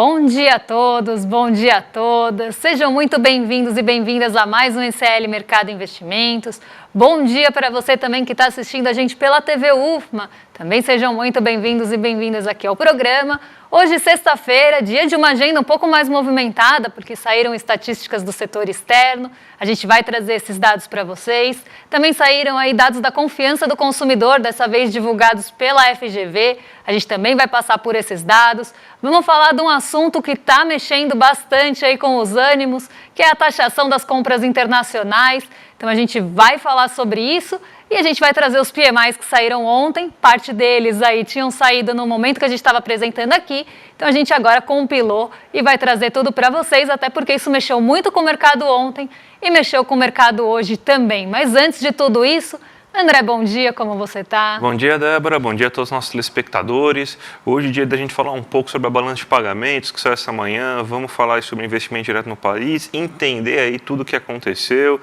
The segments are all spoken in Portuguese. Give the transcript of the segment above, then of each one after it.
Bom dia a todos, bom dia a todas. Sejam muito bem-vindos e bem-vindas a mais um ICL Mercado Investimentos. Bom dia para você também que está assistindo a gente pela TV UFMA. Também sejam muito bem-vindos e bem-vindas aqui ao programa. Hoje, sexta-feira, dia de uma agenda um pouco mais movimentada, porque saíram estatísticas do setor externo. A gente vai trazer esses dados para vocês. Também saíram aí dados da confiança do consumidor, dessa vez divulgados pela FGV. A gente também vai passar por esses dados. Vamos falar de um assunto que está mexendo bastante aí com os ânimos, que é a taxação das compras internacionais. Então a gente vai falar sobre isso e a gente vai trazer os PMIs que saíram ontem. Parte deles aí tinham saído no momento que a gente estava apresentando aqui. Então a gente agora compilou e vai trazer tudo para vocês, até porque isso mexeu muito com o mercado ontem e mexeu com o mercado hoje também. Mas antes de tudo isso, André, bom dia, como você está? Bom dia, Débora, bom dia a todos os nossos telespectadores. Hoje é dia da gente falar um pouco sobre a balança de pagamentos que saiu essa manhã, vamos falar sobre investimento direto no país, entender aí tudo o que aconteceu.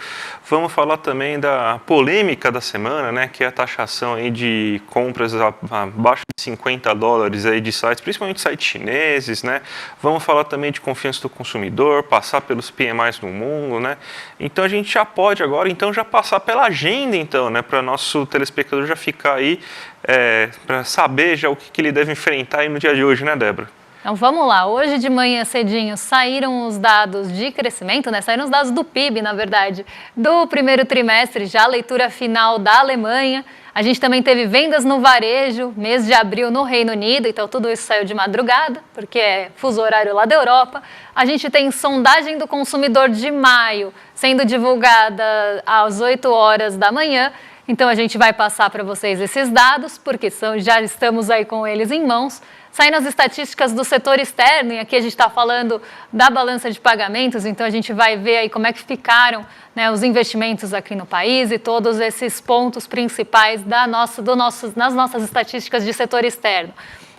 Vamos falar também da polêmica da semana, né, que é a taxação aí de compras abaixo de $50 aí de sites, principalmente sites chineses, né? Vamos falar também de confiança do consumidor, passar pelos PMIs no mundo, né? Então a gente já pode agora, já passar pela agenda, né, para nosso telespectador já ficar aí, para saber já o que ele deve enfrentar aí no dia de hoje, né, Débora? Então vamos lá, hoje de manhã cedinho saíram os dados de crescimento, né? Saíram os dados do PIB, na verdade, do primeiro trimestre, já a leitura final da Alemanha. A gente também teve vendas no varejo, mês de abril no Reino Unido, então tudo isso saiu de madrugada, porque é fuso horário lá da Europa. A gente tem sondagem do consumidor de maio sendo divulgada às 8 horas da manhã. Então a gente vai passar para vocês esses dados, porque já estamos aí com eles em mãos. Saindo as estatísticas do setor externo, e aqui a gente está falando da balança de pagamentos, então a gente vai ver aí como é que ficaram, né, os investimentos aqui no país e todos esses pontos principais nas nossas estatísticas de setor externo.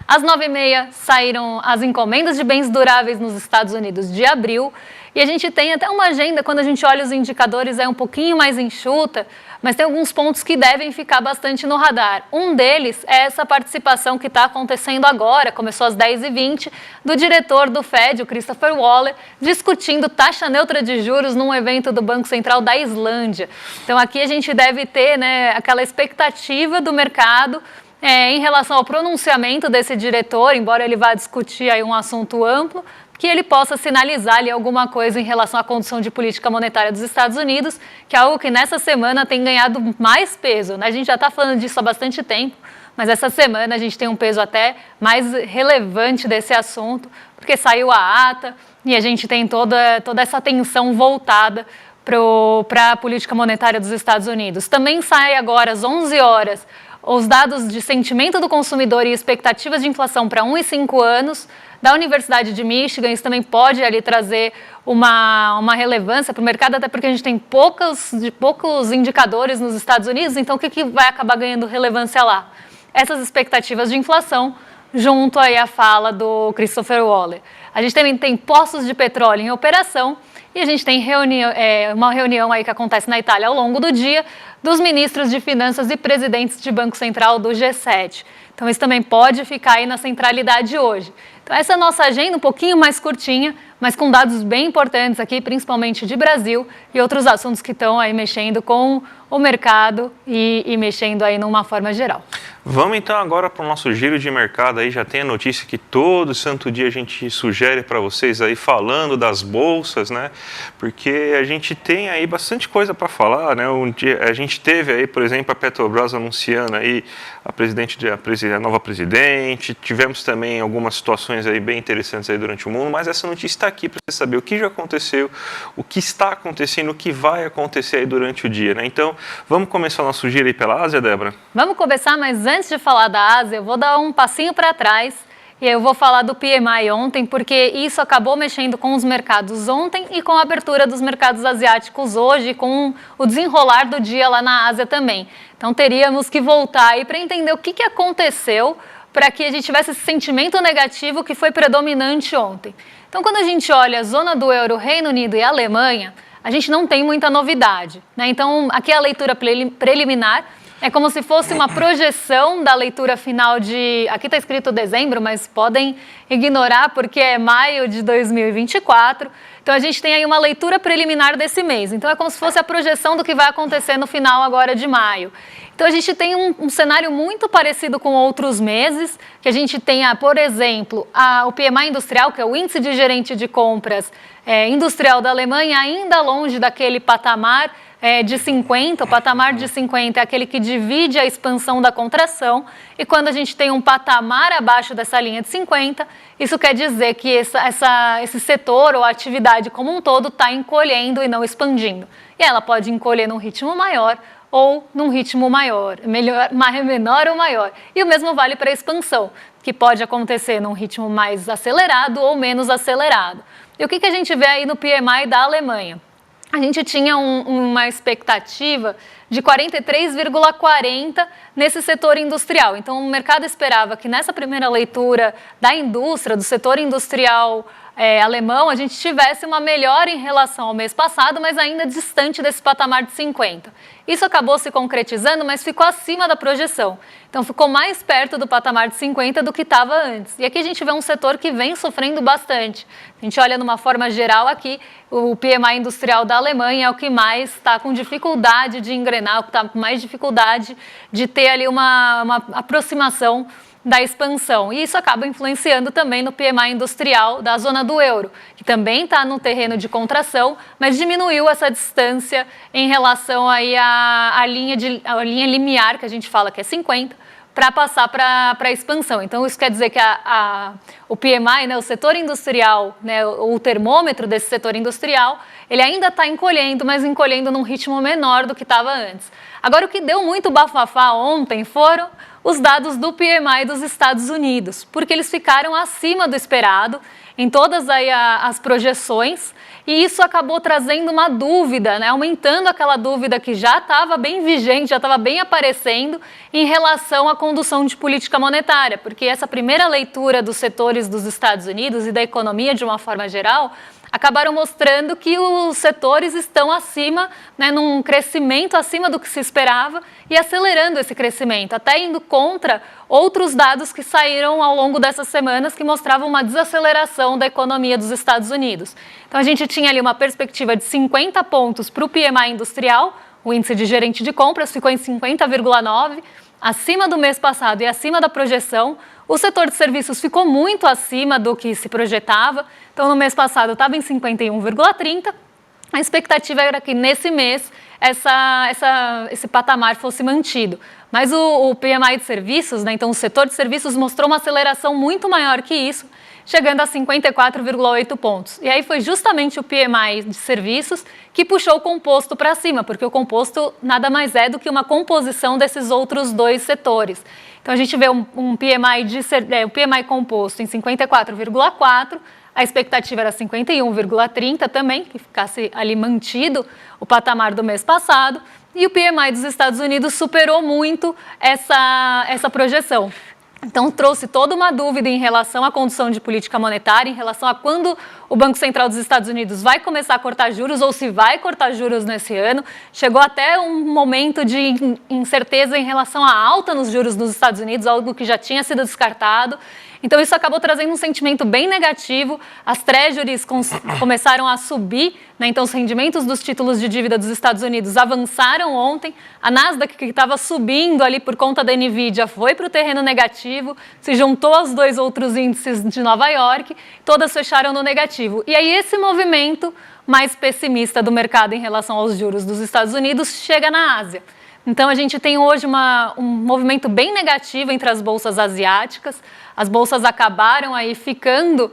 Às 9h30 saíram as encomendas de bens duráveis nos Estados Unidos de abril, e a gente tem até uma agenda, quando a gente olha os indicadores, é um pouquinho mais enxuta, mas tem alguns pontos que devem ficar bastante no radar. Um deles é essa participação que está acontecendo agora, começou às 10h20, do diretor do Fed, o Christopher Waller, discutindo taxa neutra de juros num evento do Banco Central da Islândia. Então aqui a gente deve ter, né, aquela expectativa do mercado em relação ao pronunciamento desse diretor, embora ele vá discutir aí um assunto amplo, que ele possa sinalizar ali alguma coisa em relação à condução de política monetária dos Estados Unidos, que é algo que nessa semana tem ganhado mais peso, né? A gente já está falando disso há bastante tempo, mas essa semana a gente tem um peso até mais relevante desse assunto, porque saiu a ata e a gente tem toda essa atenção voltada para a política monetária dos Estados Unidos. Também sai agora às 11 horas os dados de sentimento do consumidor e expectativas de inflação para 1 e 5 anos da Universidade de Michigan. Isso também pode ali trazer uma relevância para o mercado, até porque a gente tem poucos indicadores nos Estados Unidos, então o que vai acabar ganhando relevância lá? Essas expectativas de inflação, junto aí à fala do Christopher Waller. A gente também tem poços de petróleo em operação e a gente tem uma reunião aí que acontece na Itália ao longo do dia dos ministros de finanças e presidentes de Banco Central do G7. Então isso também pode ficar aí na centralidade hoje. Então essa é a nossa agenda um pouquinho mais curtinha, mas com dados bem importantes aqui, principalmente de Brasil e outros assuntos que estão aí mexendo com o mercado e mexendo aí numa forma geral. Vamos então agora para o nosso giro de mercado. Aí já tem a notícia que todo santo dia a gente sugere para vocês aí, falando das bolsas, né? Porque a gente tem aí bastante coisa para falar, né? A gente teve aí, por exemplo, a Petrobras anunciando aí a nova presidente. Tivemos também algumas situações aí bem interessantes aí durante o mundo, mas essa notícia está aqui para você saber o que já aconteceu, o que está acontecendo, o que vai acontecer aí durante o dia, né? Então, vamos começar o nosso giro aí pela Ásia, Débora? Vamos começar, mas antes de falar da Ásia, eu vou dar um passinho para trás e eu vou falar do PMI ontem, porque isso acabou mexendo com os mercados ontem e com a abertura dos mercados asiáticos hoje, com o desenrolar do dia lá na Ásia também. Então teríamos que voltar aí para entender o que aconteceu para que a gente tivesse esse sentimento negativo que foi predominante ontem. Então quando a gente olha a zona do euro, Reino Unido e Alemanha, a gente não tem muita novidade, né? Então aqui é a leitura preliminar. É como se fosse uma projeção da leitura final de... Aqui está escrito dezembro, mas podem ignorar porque é maio de 2024. Então, a gente tem aí uma leitura preliminar desse mês. Então, é como se fosse a projeção do que vai acontecer no final agora de maio. Então, a gente tem um cenário muito parecido com outros meses, que a gente tenha, por exemplo, o PMI industrial, que é o índice de gerente de compras industrial da Alemanha, ainda longe daquele patamar de 50, o patamar de 50 é aquele que divide a expansão da contração, e quando a gente tem um patamar abaixo dessa linha de 50, isso quer dizer que esse setor ou a atividade como um todo está encolhendo e não expandindo. E ela pode encolher num ritmo maior ou num ritmo menor ou maior. E o mesmo vale para a expansão, que pode acontecer num ritmo mais acelerado ou menos acelerado. E o que a gente vê aí no PMI da Alemanha? A gente tinha uma expectativa de 43,40 nesse setor industrial. Então, o mercado esperava que nessa primeira leitura da indústria, do setor industrial alemão, a gente tivesse uma melhora em relação ao mês passado, mas ainda distante desse patamar de 50. Isso acabou se concretizando, mas ficou acima da projeção. Então, ficou mais perto do patamar de 50 do que estava antes. E aqui a gente vê um setor que vem sofrendo bastante. A gente olha numa forma geral aqui, o PMI industrial da Alemanha é o que mais está com dificuldade de engrenar, o que está com mais dificuldade de ter ali uma aproximação da expansão. E isso acaba influenciando também no PMI industrial da zona do euro, que também está no terreno de contração, mas diminuiu essa distância em relação aí à linha limiar, que a gente fala que é 50, para passar para a expansão. Então, isso quer dizer que o PMI, né, o setor industrial, né, o termômetro desse setor industrial, ele ainda está encolhendo, mas encolhendo num ritmo menor do que estava antes. Agora, o que deu muito bafafá ontem foram os dados do PMI dos Estados Unidos, porque eles ficaram acima do esperado em todas aí as projeções, e isso acabou trazendo uma dúvida, né, aumentando aquela dúvida que já estava bem vigente, já estava bem aparecendo em relação à condução de política monetária, porque essa primeira leitura dos setores dos Estados Unidos e da economia de uma forma geral acabaram mostrando que os setores estão acima, né, num crescimento acima do que se esperava e acelerando esse crescimento, até indo contra outros dados que saíram ao longo dessas semanas que mostravam uma desaceleração da economia dos Estados Unidos. Então, a gente tinha ali uma perspectiva de 50 pontos para o PMI industrial, o índice de gerente de compras ficou em 50,9, acima do mês passado e acima da projeção. O setor de serviços ficou muito acima do que se projetava. Então, no mês passado estava em 51,30. A expectativa era que nesse mês esse patamar fosse mantido. Mas o PMI de serviços, né, então o setor de serviços mostrou uma aceleração muito maior que isso, chegando a 54,8 pontos. E aí foi justamente o PMI de serviços que puxou o composto para cima, porque o composto nada mais é do que uma composição desses outros dois setores. Então, a gente vê um PMI composto em 54,4, a expectativa era 51,30 também, que ficasse ali mantido o patamar do mês passado, e o PMI dos Estados Unidos superou muito essa projeção. Então, trouxe toda uma dúvida em relação à condução de política monetária, em relação a quando o Banco Central dos Estados Unidos vai começar a cortar juros ou se vai cortar juros nesse ano. Chegou até um momento de incerteza em relação à alta nos juros nos Estados Unidos, algo que já tinha sido descartado. Então, isso acabou trazendo um sentimento bem negativo. As treasuries começaram a subir, né? Então, os rendimentos dos títulos de dívida dos Estados Unidos avançaram ontem. A Nasdaq, que estava subindo ali por conta da Nvidia, foi para o terreno negativo, se juntou aos dois outros índices de Nova York, todas fecharam no negativo. E aí, esse movimento mais pessimista do mercado em relação aos juros dos Estados Unidos chega na Ásia. Então, a gente tem hoje um movimento bem negativo entre as bolsas asiáticas. As bolsas acabaram aí ficando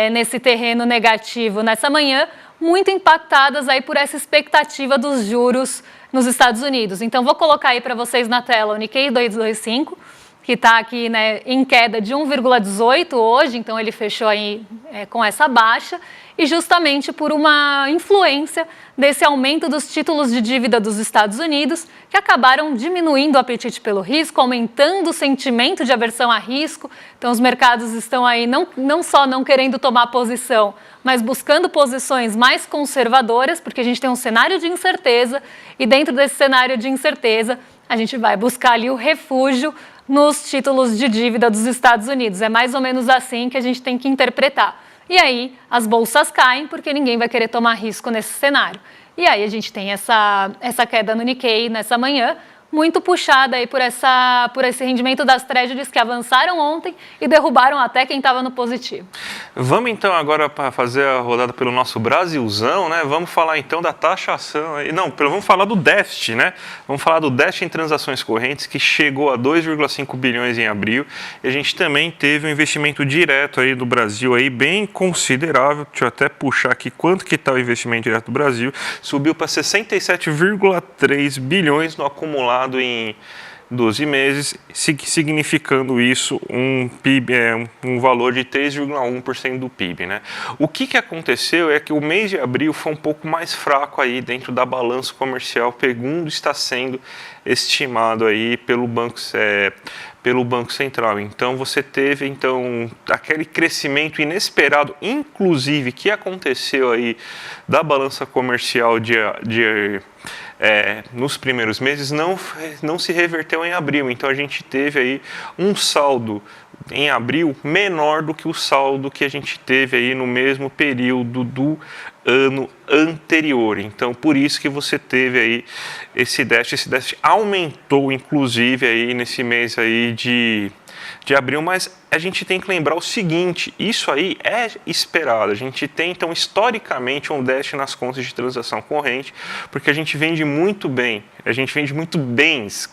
nesse terreno negativo nessa manhã, muito impactadas aí por essa expectativa dos juros nos Estados Unidos. Então, vou colocar aí para vocês na tela o Nikkei 225, que está aqui, né, em queda de 1,18 hoje, então ele fechou aí com essa baixa, e justamente por uma influência desse aumento dos títulos de dívida dos Estados Unidos, que acabaram diminuindo o apetite pelo risco, aumentando o sentimento de aversão a risco. Então, os mercados estão aí não só não querendo tomar posição, mas buscando posições mais conservadoras, porque a gente tem um cenário de incerteza, e dentro desse cenário de incerteza, a gente vai buscar ali o refúgio nos títulos de dívida dos Estados Unidos. É mais ou menos assim que a gente tem que interpretar. E aí as bolsas caem porque ninguém vai querer tomar risco nesse cenário. E aí a gente tem essa queda no Nikkei nessa manhã, muito puxada aí por esse rendimento das treasuries que avançaram ontem e derrubaram até quem estava no positivo. Vamos então agora para fazer a rodada pelo nosso Brasilzão, né? Vamos falar então da taxação, não, vamos falar do déficit, né? Vamos falar do déficit em transações correntes que chegou a 2,5 bilhões em abril e a gente também teve um investimento direto aí do Brasil aí bem considerável. Deixa eu até puxar aqui quanto que está o investimento direto do Brasil, subiu para 67,3 bilhões no acumulado em 12 meses, significando isso um PIB, um valor de 3,1% do PIB, né? O que aconteceu é que o mês de abril foi um pouco mais fraco aí dentro da balança comercial, segundo está sendo estimado aí pelo Banco Central. Então você teve aquele crescimento inesperado, inclusive que aconteceu aí da balança comercial nos primeiros meses, não se reverteu em abril. Então a gente teve aí um saldo em abril menor do que o saldo que a gente teve aí no mesmo período do ano anterior. Então por isso que você teve aí esse déficit aumentou inclusive aí nesse mês aí de abril, mas a gente tem que lembrar o seguinte, isso aí é esperado, a gente tem então historicamente um déficit nas contas de transação corrente, porque a gente vende muito bem, a gente vende muito bens,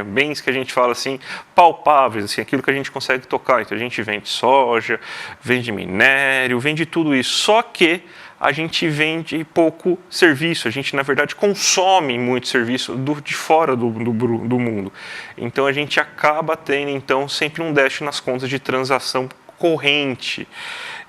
bens que a gente fala assim, palpáveis, assim, aquilo que a gente consegue tocar, então a gente vende soja, vende minério, vende tudo isso, só que a gente vende pouco serviço, a gente na verdade consome muito serviço de fora do mundo. Então a gente acaba tendo então sempre um déficit nas contas de transação corrente.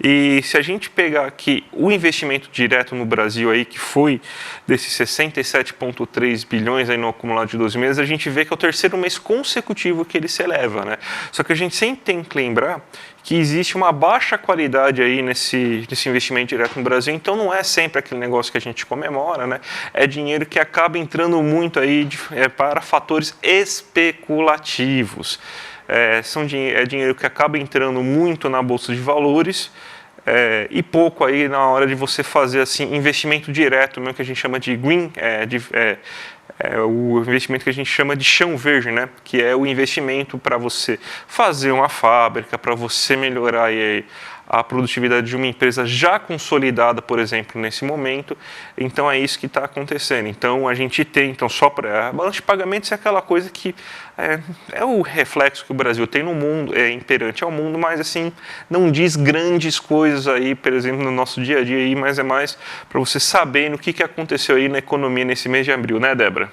E se a gente pegar aqui o investimento direto no Brasil aí, que foi desses 67,3 bilhões aí no acumulado de 12 meses, a gente vê que é o terceiro mês consecutivo que ele se eleva, né? Só que a gente sempre tem que lembrar que existe uma baixa qualidade aí nesse investimento direto no Brasil, então não é sempre aquele negócio que a gente comemora, né? É dinheiro que acaba entrando muito aí para fatores especulativos. É dinheiro que acaba entrando muito na bolsa de valores e pouco aí na hora de você fazer assim investimento direto, mesmo que a gente chama de green, o investimento que a gente chama de chão verde, né? Que é o investimento para você fazer uma fábrica, para você melhorar aí a produtividade de uma empresa já consolidada, por exemplo, nesse momento. Então é isso que está acontecendo. Então a gente tem, só para a balança de pagamentos é aquela coisa que é o reflexo que o Brasil tem no mundo, é imperante ao mundo, mas assim não diz grandes coisas aí, por exemplo, no nosso dia a dia aí, mas é mais para você saber no que aconteceu aí na economia nesse mês de abril, né, Débora?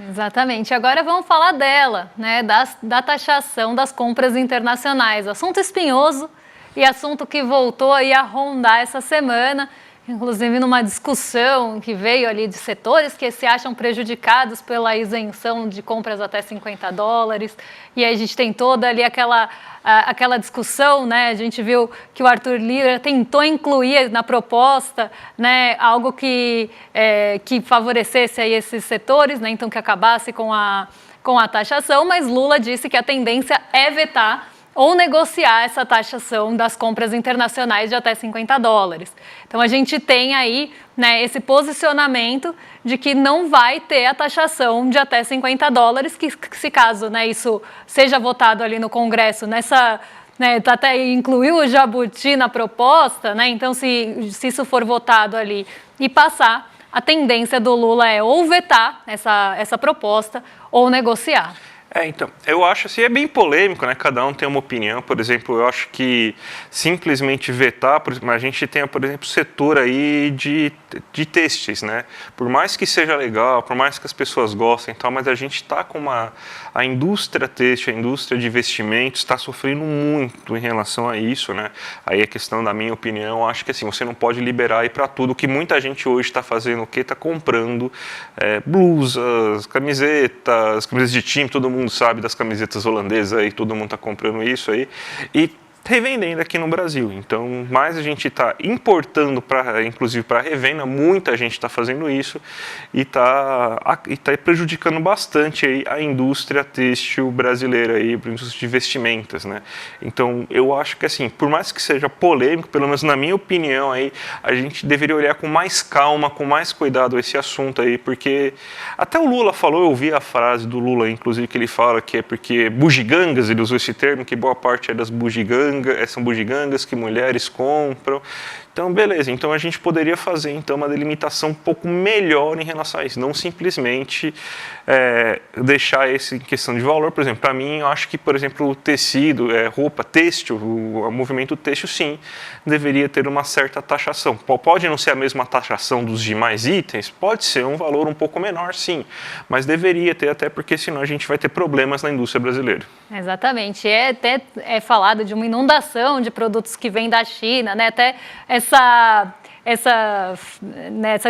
Exatamente. Agora vamos falar dela, né, da taxação das compras internacionais. Assunto espinhoso e assunto que voltou aí a rondar essa semana, inclusive numa discussão que veio ali de setores que se acham prejudicados pela isenção de compras até $50. E aí a gente tem toda ali aquela discussão, né? A gente viu que o Arthur Lira tentou incluir na proposta, né, algo que favorecesse aí esses setores, né? Então que acabasse com a taxação, mas Lula disse que a tendência é vetar ou negociar essa taxação das compras internacionais de até $50. Então a gente tem aí, né, esse posicionamento de que não vai ter a taxação de até $50, que se caso, né, isso seja votado ali no Congresso, até incluiu o jabuti na proposta, né, então se isso for votado ali e passar, a tendência do Lula é ou vetar essa proposta ou negociar. Então, eu acho assim, é bem polêmico, né? Cada um tem uma opinião. Por exemplo, eu acho que simplesmente vetar, a gente tem, por exemplo, o setor aí de têxteis, né? Por mais que seja legal, por mais que as pessoas gostem e tal, mas a gente está com a indústria têxtil, a indústria de vestimentos está sofrendo muito em relação a isso, né? Aí a questão da minha opinião, eu acho que assim, você não pode liberar aí para tudo, que muita gente hoje está fazendo o quê? Está comprando blusas, camisetas de time, todo mundo sabe das camisetas holandesas aí, todo mundo está comprando isso aí, e revendendo aqui no Brasil. Então, mais a gente está importando, inclusive para revenda, muita gente está fazendo isso e está prejudicando bastante aí a indústria têxtil brasileira, aí, a indústria de vestimentas, né? Então, eu acho que, assim, por mais que seja polêmico, pelo menos na minha opinião, aí, a gente deveria olhar com mais calma, com mais cuidado esse assunto aí, porque até o Lula falou, eu ouvi a frase do Lula, inclusive, que ele fala que é porque bugigangas, ele usou esse termo, que boa parte é das bugigangas, são bugigangas que mulheres compram. Então, beleza. Então, a gente poderia fazer então uma delimitação um pouco melhor em relação a isso. Não simplesmente deixar isso em questão de valor. Por exemplo, para mim, eu acho que, por exemplo, o tecido, roupa, têxtil, o movimento têxtil, sim, deveria ter uma certa taxação. Pode não ser a mesma taxação dos demais itens, pode ser um valor um pouco menor, sim. Mas deveria ter, até porque senão a gente vai ter problemas na indústria brasileira. Exatamente. Até falado de uma inundação de produtos que vêm da China, né? Até essa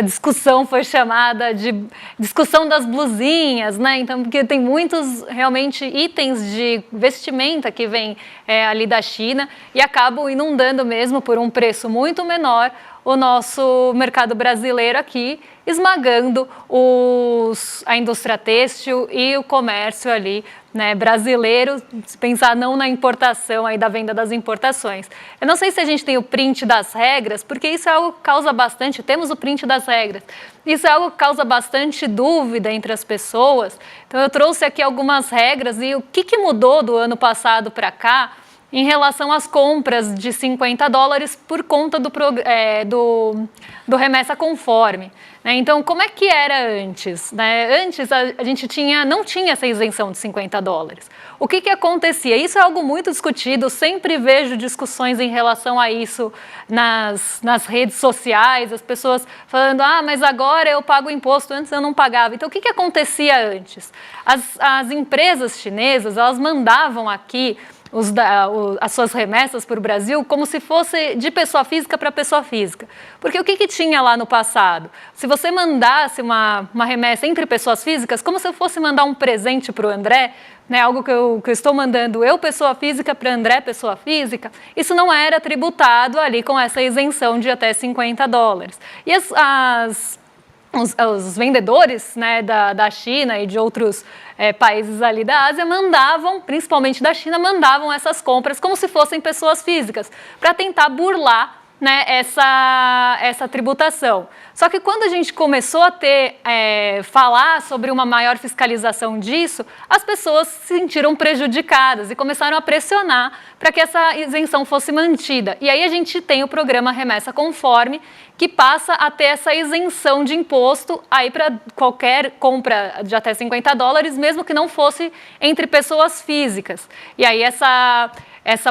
discussão foi chamada de discussão das blusinhas, né? Então, porque tem muitos realmente itens de vestimenta que vêm ali da China e acabam inundando mesmo por um preço muito menor o nosso mercado brasileiro aqui, esmagando a indústria têxtil e o comércio ali, né, brasileiro, se pensar não na importação, aí da venda das importações. Eu não sei se a gente tem o print das regras, porque isso é algo que causa bastante, temos o print das regras, isso é algo que causa bastante dúvida entre as pessoas. Então eu trouxe aqui algumas regras e o que mudou do ano passado para cá, em relação às compras de $50 por conta do remessa conforme. Né? Então, como é que era antes? Né? Antes, a gente não tinha essa isenção de $50. O que acontecia? Isso é algo muito discutido, sempre vejo discussões em relação a isso nas redes sociais, as pessoas falando, mas agora eu pago imposto, antes eu não pagava. Então, o que acontecia antes? As empresas chinesas, elas mandavam aqui as suas remessas para o Brasil como se fosse de pessoa física para pessoa física. Porque o que tinha lá no passado? Se você mandasse uma remessa entre pessoas físicas, como se eu fosse mandar um presente para o André, né, algo que eu estou mandando eu, pessoa física, para André, pessoa física, isso não era tributado ali com essa isenção de até $50. E os vendedores, né, da China e de outros países ali da Ásia mandavam, principalmente da China, mandavam essas compras como se fossem pessoas físicas, para tentar burlar, né, essa tributação. Só que quando a gente começou a falar sobre uma maior fiscalização disso, as pessoas se sentiram prejudicadas e começaram a pressionar para que essa isenção fosse mantida. E aí a gente tem o programa Remessa Conforme, que passa a ter essa isenção de imposto aí para qualquer compra de até $50, mesmo que não fosse entre pessoas físicas. E aí essa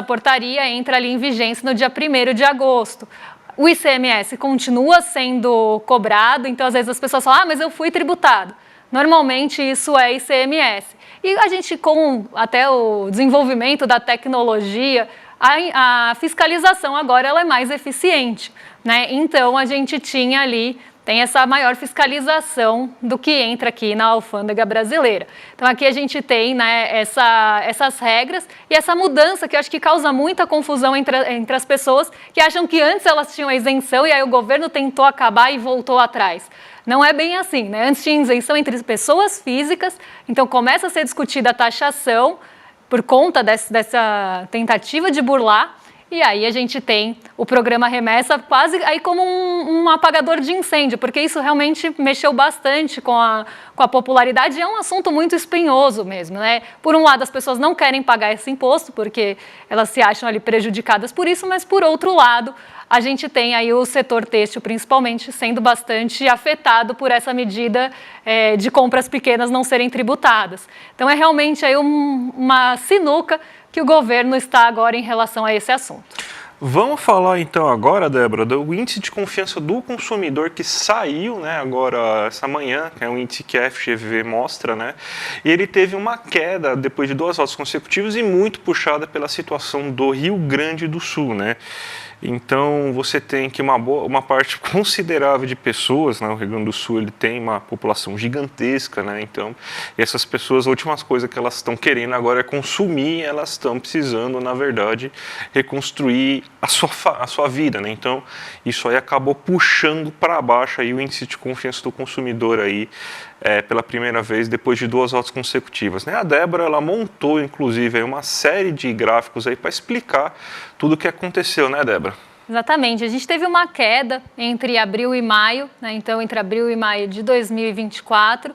portaria entra ali em vigência no dia 1º de agosto. O ICMS continua sendo cobrado, então às vezes as pessoas falam, mas eu fui tributado. Normalmente isso é ICMS. E a gente, com até o desenvolvimento da tecnologia, a fiscalização agora ela é mais eficiente, né? Então a gente tem essa maior fiscalização do que entra aqui na alfândega brasileira. Então aqui a gente tem, né, essas regras e essa mudança que eu acho que causa muita confusão entre as pessoas que acham que antes elas tinham a isenção e aí o governo tentou acabar e voltou atrás. Não é bem assim, né? Antes tinha isenção entre pessoas físicas, então começa a ser discutida a taxação por conta dessa tentativa de burlar. E aí a gente tem o programa Remessa quase aí como um apagador de incêndio, porque isso realmente mexeu bastante com a popularidade e é um assunto muito espinhoso mesmo, né? Por um lado, as pessoas não querem pagar esse imposto, porque elas se acham ali prejudicadas por isso, mas por outro lado, a gente tem aí o setor têxtil, principalmente, sendo bastante afetado por essa medida de compras pequenas não serem tributadas. Então é realmente aí uma sinuca que o governo está agora em relação a esse assunto. Vamos falar então agora, Débora, do índice de confiança do consumidor que saiu, né, agora essa manhã, que é um índice que a FGV mostra, né, e ele teve uma queda depois de 2 altas consecutivas e muito puxada pela situação do Rio Grande do Sul, né. Então, você tem que uma parte considerável de pessoas, né? O Rio Grande do Sul ele tem uma população gigantesca, né? Então, essas pessoas, a última coisa que elas estão querendo agora é consumir, elas estão precisando, na verdade, reconstruir a sua vida, né? Então, isso aí acabou puxando para baixo aí o índice de confiança do consumidor aí, pela primeira vez depois de 2 altas consecutivas, né? A Débora, ela montou, inclusive, aí uma série de gráficos aí para explicar tudo o que aconteceu, né, Débora? Exatamente. A gente teve uma queda entre abril e maio, né? Então, entre abril e maio de 2024,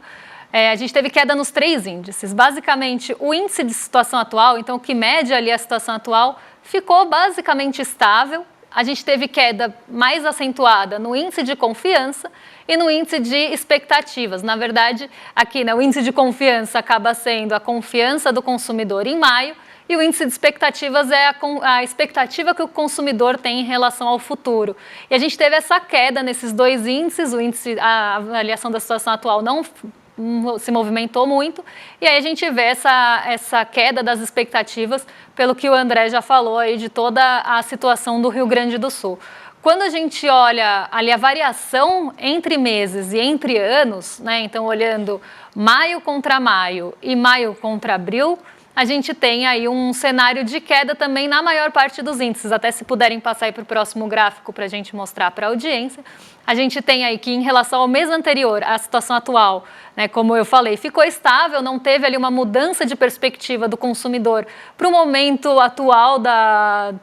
a gente teve queda nos 3 índices. Basicamente, o índice de situação atual, então, o que mede ali a situação atual, ficou basicamente estável. A gente teve queda mais acentuada no índice de confiança e no índice de expectativas. Na verdade, aqui, né, o índice de confiança acaba sendo a confiança do consumidor em maio e o índice de expectativas é a expectativa que o consumidor tem em relação ao futuro. E a gente teve essa queda nesses 2 índices, a avaliação da situação atual não se movimentou muito, e aí a gente vê essa queda das expectativas, pelo que o André já falou aí de toda a situação do Rio Grande do Sul. Quando a gente olha ali a variação entre meses e entre anos, né, então olhando maio contra maio e maio contra abril, a gente tem aí um cenário de queda também na maior parte dos índices, até se puderem passar aí para o próximo gráfico para a gente mostrar para a audiência. A gente tem aí que em relação ao mês anterior, a situação atual, né, como eu falei, ficou estável, não teve ali uma mudança de perspectiva do consumidor para o momento atual da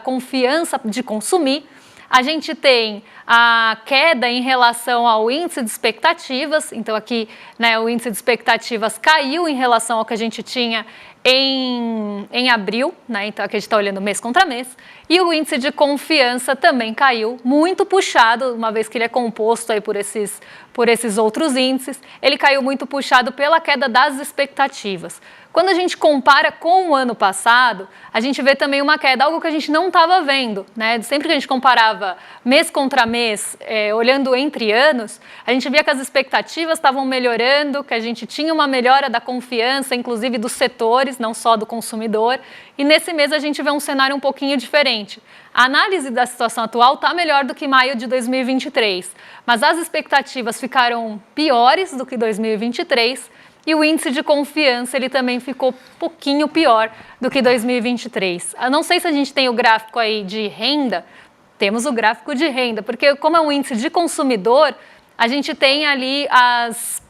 confiança de consumir. A gente tem a queda em relação ao índice de expectativas, então aqui, né, o índice de expectativas caiu em relação ao que a gente tinha em abril, né, então aqui a gente está olhando mês contra mês, e o índice de confiança também caiu, muito puxado, uma vez que ele é composto aí por esses outros índices, ele caiu muito puxado pela queda das expectativas. Quando a gente compara com o ano passado, a gente vê também uma queda, algo que a gente não estava vendo, né? Sempre que a gente comparava mês contra mês, olhando entre anos, a gente via que as expectativas estavam melhorando, que a gente tinha uma melhora da confiança, inclusive dos setores, não só do consumidor, e nesse mês a gente vê um cenário um pouquinho diferente. A análise da situação atual está melhor do que maio de 2023, mas as expectativas ficaram piores do que 2023, e o índice de confiança ele também ficou um pouquinho pior do que 2023. Eu não sei se a gente tem o gráfico aí de renda, temos o gráfico de renda, porque como é um índice de consumidor, a gente tem ali as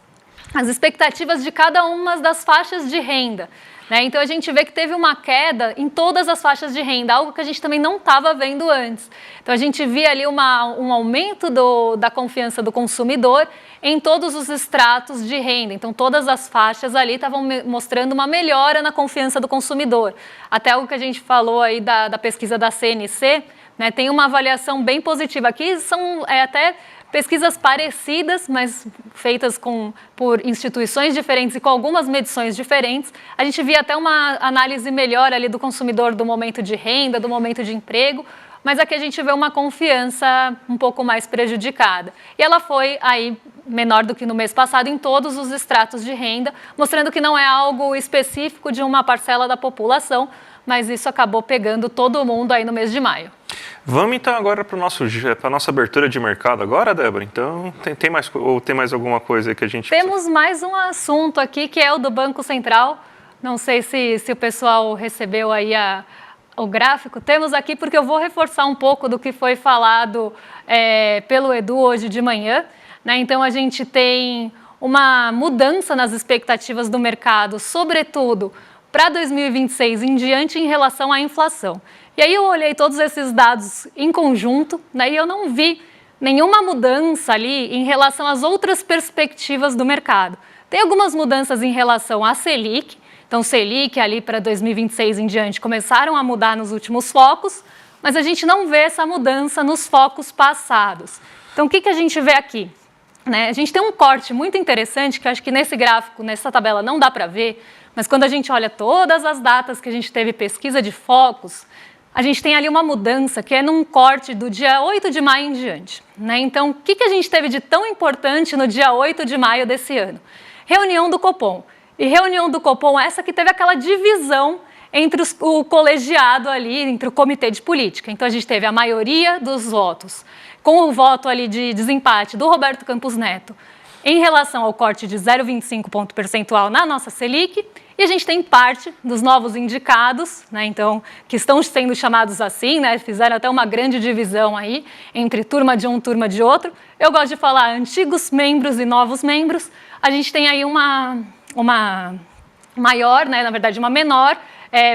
expectativas de cada uma das faixas de renda. Né? Então, a gente vê que teve uma queda em todas as faixas de renda, algo que a gente também não estava vendo antes. Então, a gente via ali um aumento da confiança do consumidor em todos os estratos de renda. Então, todas as faixas ali estavam mostrando uma melhora na confiança do consumidor. Até algo que a gente falou aí da pesquisa da CNC, né, tem uma avaliação bem positiva. Aqui são até pesquisas parecidas, mas feitas por instituições diferentes e com algumas medições diferentes. A gente via até uma análise melhor ali do consumidor do momento de renda, do momento de emprego, mas aqui a gente vê uma confiança um pouco mais prejudicada. E ela foi aí menor do que no mês passado em todos os estratos de renda, mostrando que não é algo específico de uma parcela da população, mas isso acabou pegando todo mundo aí no mês de maio. Vamos então agora para a nossa abertura de mercado agora, Débora? Então, tem mais alguma coisa aí que a gente... Temos mais um assunto aqui, que é o do Banco Central. Não sei se o pessoal recebeu aí o gráfico. Temos aqui, porque eu vou reforçar um pouco do que foi falado pelo Edu hoje de manhã. Né? Então, a gente tem uma mudança nas expectativas do mercado, sobretudo para 2026 em diante em relação à inflação. E aí eu olhei todos esses dados em conjunto, né, e eu não vi nenhuma mudança ali em relação às outras perspectivas do mercado. Tem algumas mudanças em relação à Selic, então Selic ali para 2026 em diante começaram a mudar nos últimos focos, mas a gente não vê essa mudança nos focos passados. Então o que a gente vê aqui? Né, a gente tem um corte muito interessante, que eu acho que nesse gráfico, nessa tabela não dá para ver, mas quando a gente olha todas as datas que a gente teve pesquisa de focos, a gente tem ali uma mudança que é num corte do dia 8 de maio em diante. Né? Então, o que a gente teve de tão importante no dia 8 de maio desse ano? Reunião do Copom. E reunião do Copom, essa que teve aquela divisão entre o colegiado ali, entre o comitê de política. Então, a gente teve a maioria dos votos, com o voto ali de desempate do Roberto Campos Neto, em relação ao corte de 0,25 ponto percentual na nossa Selic, e a gente tem parte dos novos indicados, né, então, que estão sendo chamados assim, né, fizeram até uma grande divisão aí entre turma de um, turma de outro. Eu gosto de falar antigos membros e novos membros. A gente tem aí uma maior, né, na verdade, uma menor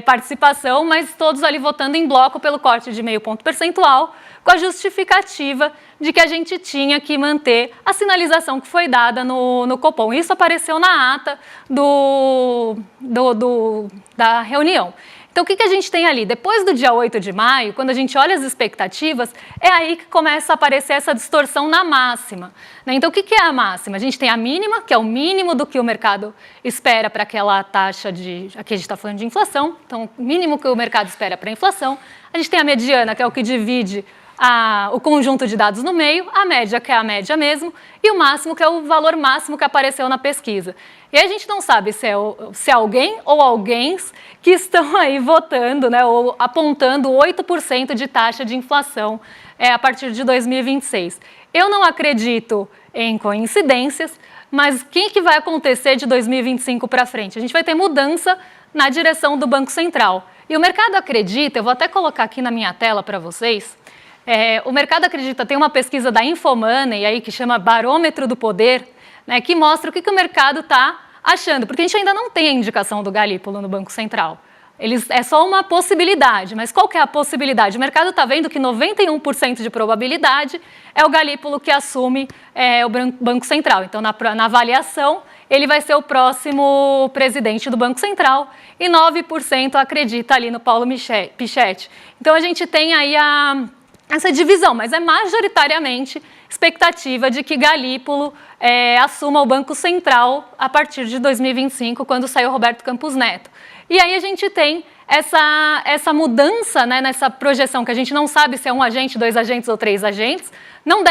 participação, mas todos ali votando em bloco pelo corte de 0,5 ponto percentual, com a justificativa de que a gente tinha que manter a sinalização que foi dada no Copom. Isso apareceu na ata da reunião. Então, o que a gente tem ali? Depois do dia 8 de maio, quando a gente olha as expectativas, é aí que começa a aparecer essa distorção na máxima, né? Então, o que é a máxima? A gente tem a mínima, que é o mínimo do que o mercado espera para aquela taxa de... Aqui a gente está falando de inflação, então, o mínimo que o mercado espera para a inflação. A gente tem a mediana, que é o que divide o conjunto de dados no meio, a média, que é a média mesmo, e o máximo, que é o valor máximo que apareceu na pesquisa. E aí a gente não sabe se é alguém ou alguéns que estão aí votando, né, ou apontando 8% de taxa de inflação a partir de 2026. Eu não acredito em coincidências, mas o que vai acontecer de 2025 para frente? A gente vai ter mudança na direção do Banco Central. E o mercado acredita, eu vou até colocar aqui na minha tela para vocês, o mercado acredita, tem uma pesquisa da Infomoney aí que chama Barômetro do Poder, né, que mostra o que o mercado está achando, porque a gente ainda não tem a indicação do Galípolo no Banco Central. É só uma possibilidade, mas qual que é a possibilidade? O mercado está vendo que 91% de probabilidade é o Galípolo que assume o Banco Central. Então, na avaliação, ele vai ser o próximo presidente do Banco Central e 9% acredita ali no Paulo Pichetti. Então, a gente tem aí essa divisão, mas é majoritariamente expectativa de que Galípolo assuma o Banco Central a partir de 2025, quando sair o Roberto Campos Neto. E aí a gente tem essa mudança, né, nessa projeção, que a gente não sabe se é um agente, 2 agentes ou 3 agentes. Não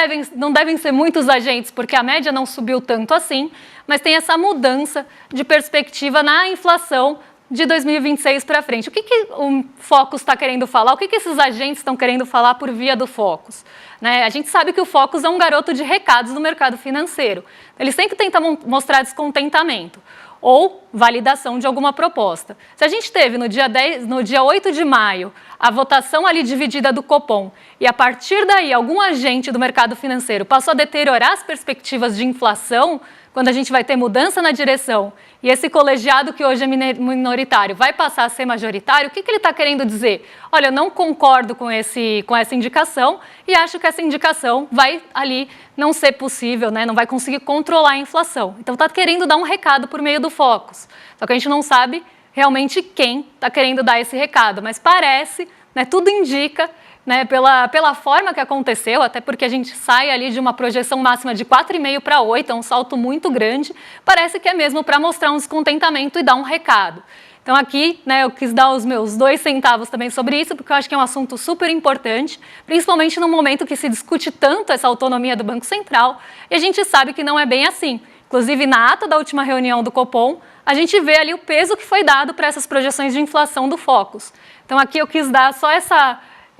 devem ser muitos agentes, porque a média não subiu tanto assim, mas tem essa mudança de perspectiva na inflação de 2026 para frente. O que o Focus está querendo falar? O que esses agentes estão querendo falar por via do Focus? Né? A gente sabe que o Focus é um garoto de recados no mercado financeiro. Ele sempre tenta mostrar descontentamento ou validação de alguma proposta. Se a gente teve no dia 8 de maio a votação ali dividida do Copom e a partir daí algum agente do mercado financeiro passou a deteriorar as perspectivas de inflação, quando a gente vai ter mudança na direção e esse colegiado que hoje é minoritário vai passar a ser majoritário, o que ele está querendo dizer? Olha, eu não concordo com essa indicação e acho que essa indicação vai ali não ser possível, né? Não vai conseguir controlar a inflação. Então está querendo dar um recado por meio do Focus. Só que a gente não sabe realmente quem está querendo dar esse recado, mas parece, né, tudo indica, né, pela forma que aconteceu, até porque a gente sai ali de uma projeção máxima de 4,5 para 8, é um salto muito grande, parece que é mesmo para mostrar um descontentamento e dar um recado. Então aqui, né, eu quis dar os meus 2 centavos também sobre isso, porque eu acho que é um assunto super importante, principalmente no momento que se discute tanto essa autonomia do Banco Central, e a gente sabe que não é bem assim. Inclusive, na ata da última reunião do Copom, a gente vê ali o peso que foi dado para essas projeções de inflação do Focus. Então aqui eu quis dar só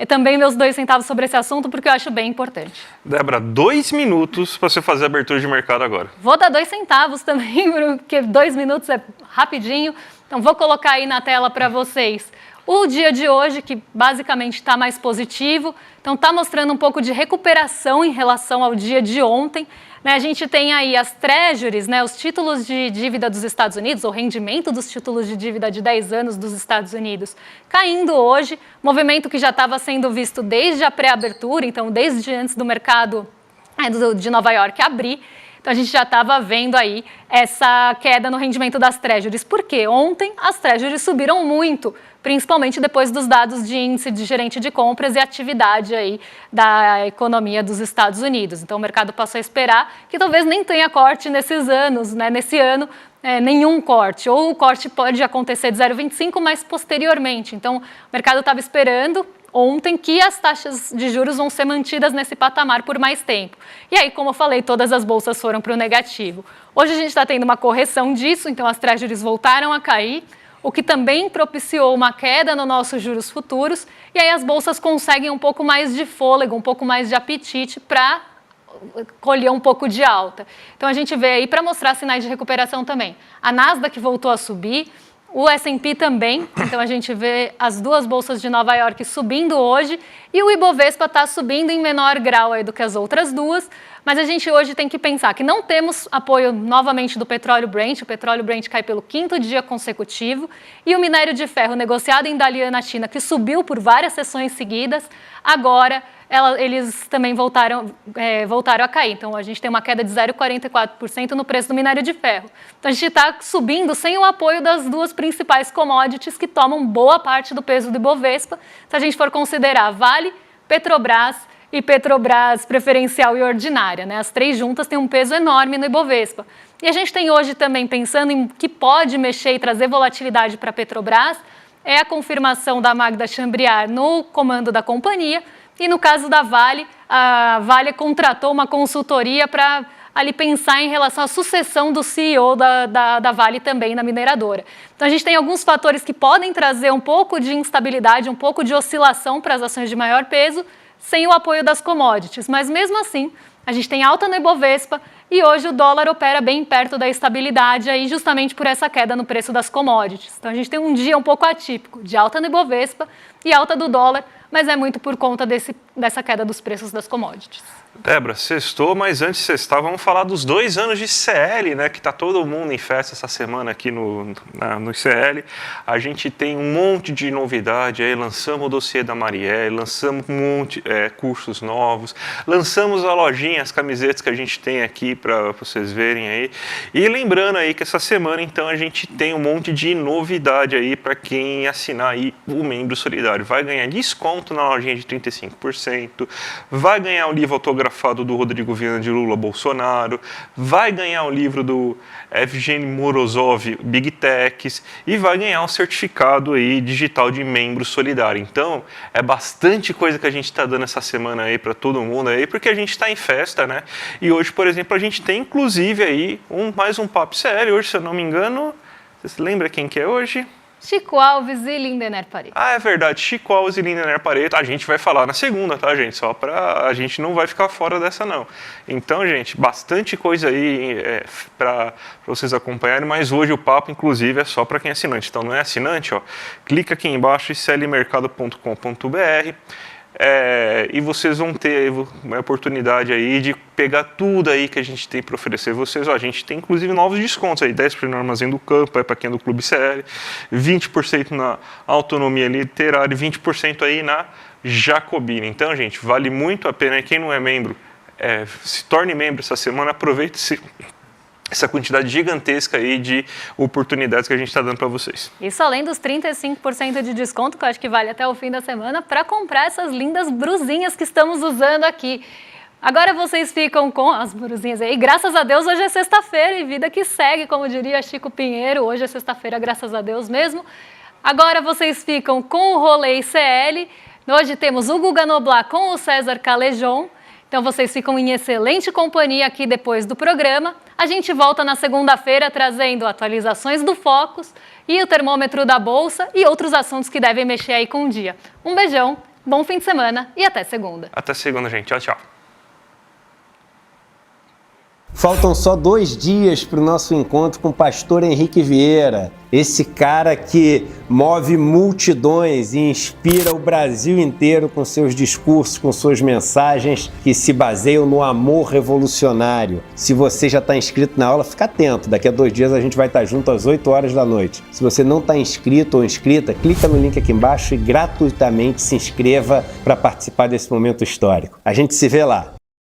também meus 2 centavos sobre esse assunto, porque eu acho bem importante. Débora, 2 minutos para você fazer a abertura de mercado agora. Vou dar 2 centavos também, porque 2 minutos é rapidinho. Então, vou colocar aí na tela para vocês o dia de hoje, que basicamente está mais positivo. Então, está mostrando um pouco de recuperação em relação ao dia de ontem. Né, a gente tem aí as treasuries, né, os títulos de dívida dos Estados Unidos, o rendimento dos títulos de dívida de 10 anos dos Estados Unidos, caindo hoje, movimento que já estava sendo visto desde a pré-abertura, então desde antes do mercado de Nova York abrir. Então, a gente já estava vendo aí essa queda no rendimento das treasuries. Por quê? Ontem as treasuries subiram muito, principalmente depois dos dados de índice de gerente de compras e atividade aí da economia dos Estados Unidos. Então, o mercado passou a esperar que talvez nem tenha corte nesses anos, né? Nesse ano, nenhum corte. Ou o corte pode acontecer de 0,25, mas posteriormente. Então, o mercado estava esperando ontem que as taxas de juros vão ser mantidas nesse patamar por mais tempo. E aí, como eu falei, todas as bolsas foram para o negativo. Hoje a gente está tendo uma correção disso, então as treasuries voltaram a cair. o que também propiciou uma queda no nossos juros futuros, e aí as bolsas conseguem um pouco mais de fôlego, um pouco mais de apetite para colher um pouco de alta. Então a gente vê aí para mostrar sinais de recuperação também. A Nasdaq voltou a subir, o S&P também, então a gente vê as duas bolsas de Nova York subindo hoje e o Ibovespa está subindo em menor grau aí do que as outras duas, mas a gente hoje tem que pensar que não temos apoio novamente do petróleo Brent, o petróleo Brent cai pelo 5º dia consecutivo e o minério de ferro negociado em Dalian na China, que subiu por várias sessões seguidas, agora eles também voltaram a cair. Então, a gente tem uma queda de 0,44% no preço do minério de ferro. Então, a gente está subindo sem o apoio das duas principais commodities que tomam boa parte do peso do Ibovespa. Se a gente for considerar Vale, Petrobras e Petrobras preferencial e ordinária, né? As três juntas têm um peso enorme no Ibovespa. E a gente tem hoje também, pensando em que pode mexer e trazer volatilidade para a Petrobras, é a Magda Chambriard no comando da companhia. E no caso da Vale, a Vale contratou uma consultoria para ali pensar em relação à sucessão do CEO da Vale também na mineradora. Então a gente tem alguns fatores que podem trazer um pouco de instabilidade, um pouco de oscilação para as ações de maior peso, sem o apoio das commodities. Mas mesmo assim, a gente tem alta no Ibovespa e hoje o dólar opera bem perto da estabilidade aí justamente por essa queda no preço das commodities. Então a gente tem um dia um pouco atípico de alta no Ibovespa e alta do dólar, mas é muito por conta dessa queda dos preços das commodities. Débora, sextou, mas antes de sextar, vamos falar dos 2 anos de CL, né? Que tá todo mundo em festa essa semana aqui no CL. A gente tem um monte de novidade aí, lançamos o dossiê da Marielle, lançamos um monte de cursos novos, lançamos a lojinha, as camisetas que a gente tem aqui para vocês verem aí. E lembrando aí que essa semana, então, a gente tem um monte de novidade aí para quem assinar aí o membro solidário. Vai ganhar desconto na lojinha de 35%, vai ganhar o livro autografado do Rodrigo Viana de Lula Bolsonaro, vai ganhar o livro do Evgeny Morozov Big Techs e vai ganhar um certificado aí digital de membro solidário. Então, é bastante coisa que a gente está dando essa semana aí para todo mundo aí, porque a gente está em festa, né? E hoje, por exemplo, a gente tem inclusive aí mais um Papo CL. Hoje, se eu não me engano, você se lembra quem que é hoje? Chico Alves e Lindener Pareto. Ah, é verdade, Chico Alves e Lindener Pareto. A gente vai falar na segunda, tá, gente? Só pra... A gente não vai ficar fora dessa, não. Então, gente, bastante coisa aí para vocês acompanharem, mas hoje o papo, inclusive, é só para quem é assinante. Então, não é assinante, ó, clica aqui embaixo, clmercado.com.br. E vocês vão ter uma oportunidade aí de pegar tudo aí que a gente tem para oferecer vocês. Ó, a gente tem inclusive novos descontos aí, 10% no Armazém do Campo, para quem é do Clube CL, 20% na Autonomia Literária e 20% aí na Jacobina. Então, gente, vale muito a pena. E quem não é membro, se torne membro essa semana, aproveite essa quantidade gigantesca aí de oportunidades que a gente está dando para vocês. Isso além dos 35% de desconto, que eu acho que vale até o fim da semana, para comprar essas lindas brusinhas que estamos usando aqui. Agora vocês ficam com as brusinhas aí. Graças a Deus, hoje é sexta-feira e vida que segue, como diria Chico Pinheiro. Hoje é sexta-feira, graças a Deus mesmo. Agora vocês ficam com o Rolê CL. Hoje temos o Guga Noblar com o César Calejon. Então vocês ficam em excelente companhia aqui depois do programa. A gente volta na segunda-feira trazendo atualizações do Focus e o termômetro da Bolsa e outros assuntos que devem mexer aí com o dia. Um beijão, bom fim de semana e até segunda. Até segunda, gente. Tchau, tchau. Faltam só 2 dias para o nosso encontro com o pastor Henrique Vieira, esse cara que move multidões e inspira o Brasil inteiro com seus discursos, com suas mensagens que se baseiam no amor revolucionário. Se você já está inscrito na aula, fica atento, daqui a 2 dias a gente vai estar junto às 8 horas da noite. Se você não está inscrito ou inscrita, clica no link aqui embaixo e gratuitamente se inscreva para participar desse momento histórico. A gente se vê lá.